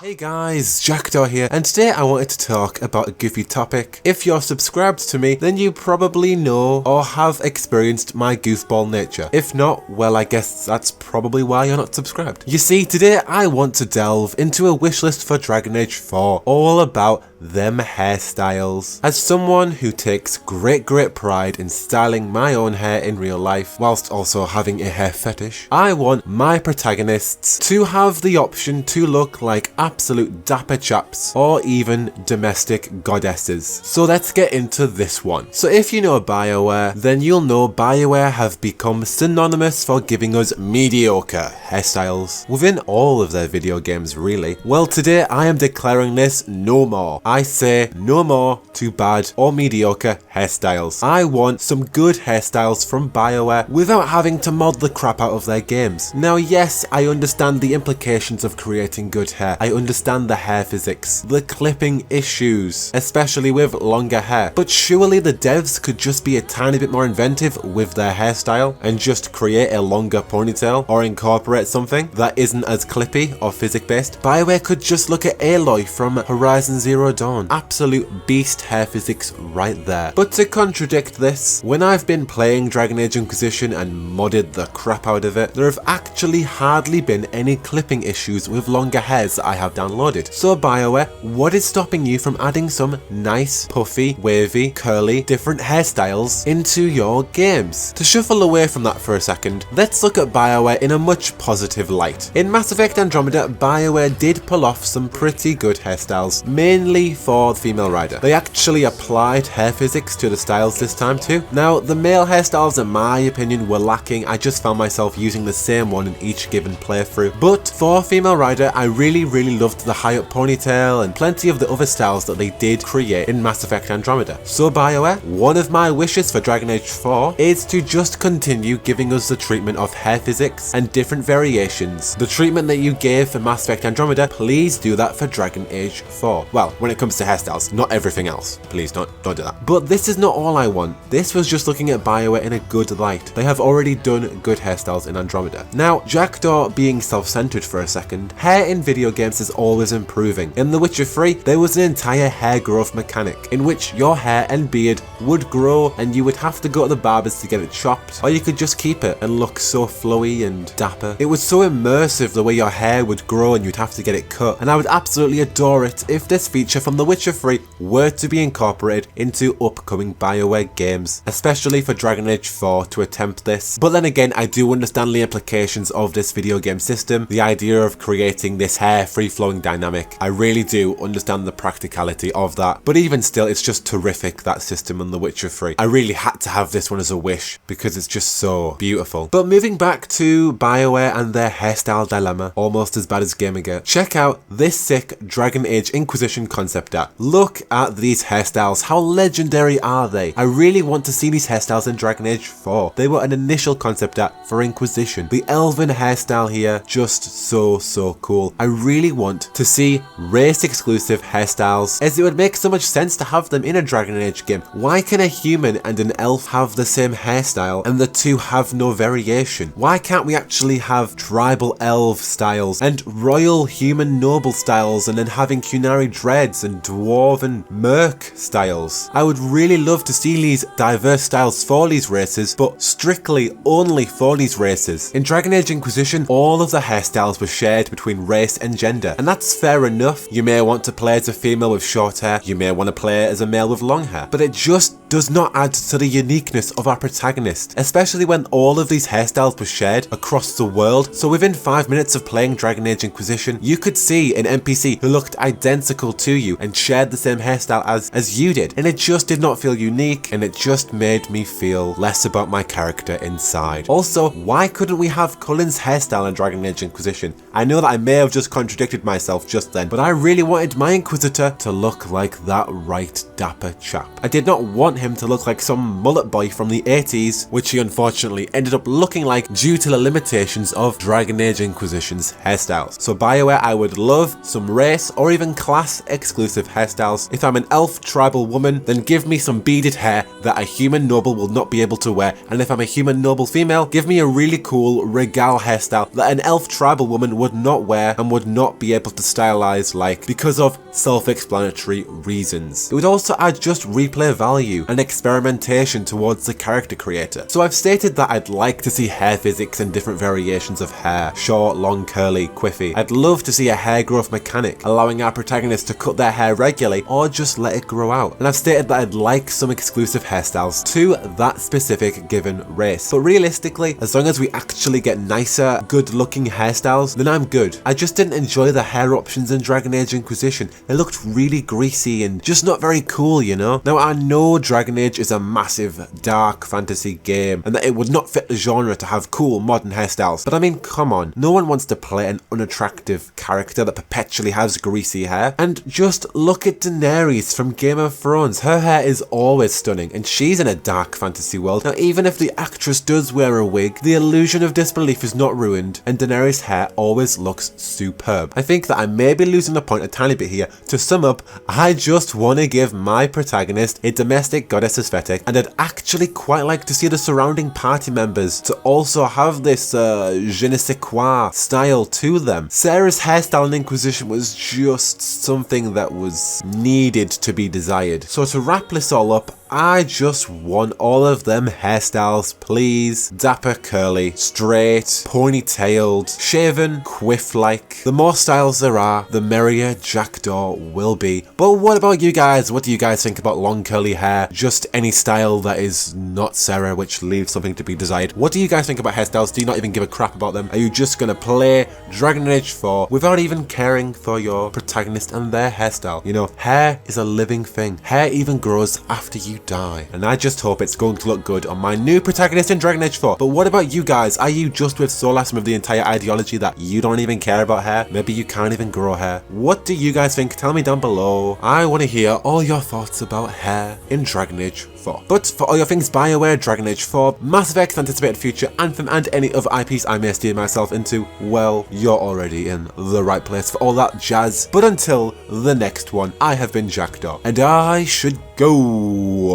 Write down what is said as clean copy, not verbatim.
Hey guys, Jackdaw here, and today I wanted to talk about a goofy topic. If you're subscribed to me, then you probably know or have experienced my goofball nature. If not, well, I guess that's probably why you're not subscribed. You see, today I want to delve into a wishlist for Dragon Age 4, all about them hairstyles. As someone who takes great pride in styling my own hair in real life, whilst also having a hair fetish, I want my protagonists to have the option to look like absolute dapper chaps or even domestic goddesses. So let's get into this one. So if you know BioWare, then you'll know BioWare have become synonymous for giving us mediocre hairstyles within all of their video games, really. Well, today I am declaring this no more. I say no more to bad or mediocre hairstyles. I want some good hairstyles from BioWare without having to mod the crap out of their games. Now yes, I understand the implications of creating good hair. I understand the hair physics, the clipping issues, especially with longer hair. But surely the devs could just be a tiny bit more inventive with their hairstyle and just create a longer ponytail or incorporate something that isn't as clippy or physic based. BioWare could just look at Aloy from Horizon Zero Dawn. Absolute beast hair physics right there. But to contradict this, when I've been playing Dragon Age Inquisition and modded the crap out of it, there have actually hardly been any clipping issues with longer hairs that I have downloaded. So BioWare, what is stopping you from adding some nice, puffy, wavy, curly, different hairstyles into your games? To shuffle away from that for a second, let's look at BioWare in a much positive light. In Mass Effect Andromeda, BioWare did pull off some pretty good hairstyles, mainly for the female rider. They actually applied hair physics to the styles this time too. Now, the male hairstyles in my opinion were lacking. I just found myself using the same one in each given playthrough. But for female rider, I really loved the high up ponytail and plenty of the other styles that they did create in Mass Effect Andromeda. So BioWare, one of my wishes for Dragon Age 4 is to just continue giving us the treatment of hair physics and different variations. The treatment that you gave for Mass Effect Andromeda, please do that for Dragon Age 4. Well, when it comes to hairstyles, not everything else. Please don't do that. But this is not all I want. This was just looking at BioWare in a good light. They have already done good hairstyles in Andromeda. Now, Jackdaw being self-centered for a second, hair in video games is always improving. In The Witcher 3, there was an entire hair growth mechanic in which your hair and beard would grow and you would have to go to the barbers to get it chopped, or you could just keep it and look so flowy and dapper. It was so immersive the way your hair would grow and you'd have to get it cut, and I would absolutely adore it if this feature from The Witcher 3 were to be incorporated into upcoming BioWare games, especially for Dragon Age 4 to attempt this. But then again, I do understand the implications of this video game system, the idea of creating this hair free-flowing dynamic. I really do understand the practicality of that, but even still, it's just terrific, that system on The Witcher 3. I really had to have this one as a wish because it's just so beautiful. But moving back to BioWare and their hairstyle dilemma, almost as bad as Gamergate, check out this sick Dragon Age Inquisition concept art. Look at these hairstyles, how legendary are they? I really want to see these hairstyles in Dragon Age 4. They were an initial concept art for Inquisition. The elven hairstyle here, just so cool. I really want to see race exclusive hairstyles, as it would make so much sense to have them in a Dragon Age game. Why can a human and an elf have the same hairstyle and the two have no variation? Why can't we actually have tribal elf styles and royal human noble styles, and then having Qunari dreads and dwarven merc styles? I would really love to see these diverse styles for these races, but strictly only for these races. In Dragon Age Inquisition, all of the hairstyles were shared between race and gender, and that's fair enough. You may want to play as a female with short hair, you may want to play as a male with long hair, but it just does not add to the uniqueness of our protagonist, especially when all of these hairstyles were shared across the world. So within 5 minutes of playing Dragon Age Inquisition, you could see an NPC who looked identical to you and shared the same hairstyle as you did, and it just did not feel unique, and it just made me feel less about my character inside. Also, why couldn't we have Cullen's hairstyle in Dragon Age Inquisition? I know that I may have just contradicted myself just then, but I really wanted my Inquisitor to look like that right dapper chap. I did not want him to look like some mullet boy from the 80s, which he unfortunately ended up looking like due to the limitations of Dragon Age Inquisition's hairstyles. So BioWare, I would love some race or even class exclusive hairstyles. If I'm an elf tribal woman, then give me some beaded hair that a human noble will not be able to wear, and if I'm a human noble female, give me a really cool regal hairstyle that an elf tribal woman would not wear and would not be able to stylize like, because of self-explanatory reasons. It would also add just replay value and experimentation towards the character creator. So I've stated that I'd like to see hair physics and different variations of hair, short, long, curly, quiffy. I'd love to see a hair growth mechanic, allowing our protagonists to cut their hair regularly or just let it grow out. And I've stated that I'd like some exclusive hairstyles to that specific given race. But realistically, as long as we actually get nicer, good looking hairstyles, then I'm good. I just didn't enjoy the hair options in Dragon Age Inquisition. They looked really greasy and just not very cool, you know? Now I know Dragon Age is a massive dark fantasy game and that it would not fit the genre to have cool modern hairstyles, but I mean, come on, no one wants to play an unattractive character that perpetually has greasy hair. And just look at Daenerys from Game of Thrones. Her hair is always stunning and she's in a dark fantasy world. Now even if the actress does wear a wig, the illusion of disbelief is not ruined and Daenerys' hair always looks superb. I think that I may be losing the point a tiny bit here. To sum up, I just want to give my protagonist a domestic goddess aesthetic, and I'd actually quite like to see the surrounding party members to also have this je ne sais quoi style to them. Sarah's hairstyle in Inquisition was just something that was needed to be desired. So to wrap this all up, I just want all of them hairstyles, please. Dapper, curly, straight, ponytailed, shaven, quiff-like. The more styles there are, the merrier Jackdaw will be. But what about you guys? What do you guys think about long curly hair? Just any style that is not Sarah, which leaves something to be desired. What do you guys think about hairstyles? Do you not even give a crap about them? Are you just gonna play Dragon Age 4 without even caring for your protagonist and their hairstyle? You know, hair is a living thing. Hair even grows after you die. And I just hope it's going to look good on my new protagonist in Dragon Age 4. But what about you guys? Are you just with Solas with the entire ideology that you don't even care about hair? Maybe you can't even grow hair. What do you guys think? Tell me down below. I want to hear all your thoughts about hair in Dragon Age 4. But for all your things BioWare, Dragon Age 4, Mass Effect, Anticipated Future, Anthem, and any other IPs I may steer myself into, well, you're already in the right place for all that jazz. But until the next one, I have been Jackdaw, and I should go.